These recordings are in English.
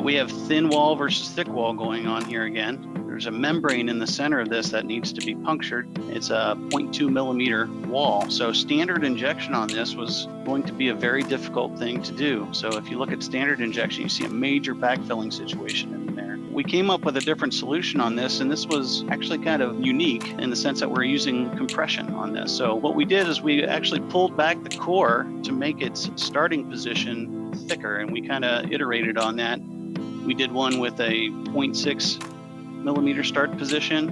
We have thin wall versus thick wall going on here again. There's a membrane in the center of this that needs to be punctured. It's a 0.2 millimeter wall. So standard injection on this was going to be a very difficult thing to do. So if you look at standard injection, you see a major backfilling situation in there. We came up with a different solution on this, and this was actually kind of unique in the sense that we're using compression on this. So what we did is we actually pulled back the core to make its starting position thicker, and we kind of iterated on that. We did one with a 0.6 millimeter start position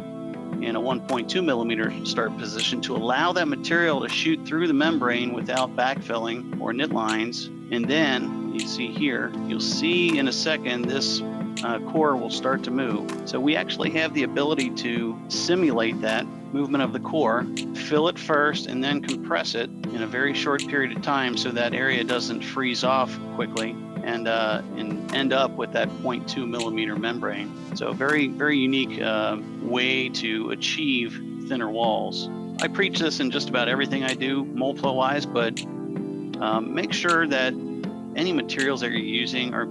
and a 1.2 millimeter start position to allow that material to shoot through the membrane without backfilling or knit lines. And then you see here, you'll see in a second this core will start to move. So we actually have the ability to simulate that movement of the core, fill it first, and then compress it in a very short period of time so that area doesn't freeze off quickly and end up with that 0.2 millimeter membrane. So very, very unique way to achieve thinner walls. I preach this in just about everything I do, Moldflow wise, but make sure that any materials that you're using are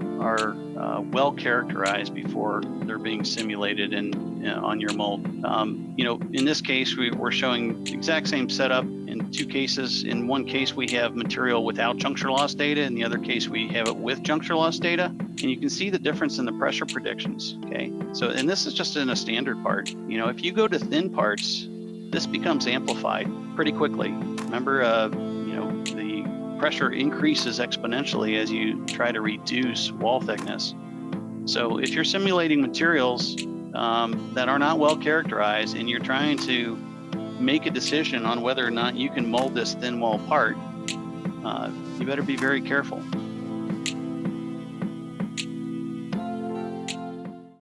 well characterized before they're being simulated on your mold. In this case, we're showing the exact same setup in two cases. In one case, we have material without juncture loss data. In the other case, we have it with juncture loss data. And you can see the difference in the pressure predictions, okay? So, and this is just in a standard part. If you go to thin parts, this becomes amplified pretty quickly. Remember, the pressure increases exponentially as you try to reduce wall thickness. So if you're simulating materials that are not well characterized and you're trying to make a decision on whether or not you can mold this thin wall part, you better be very careful.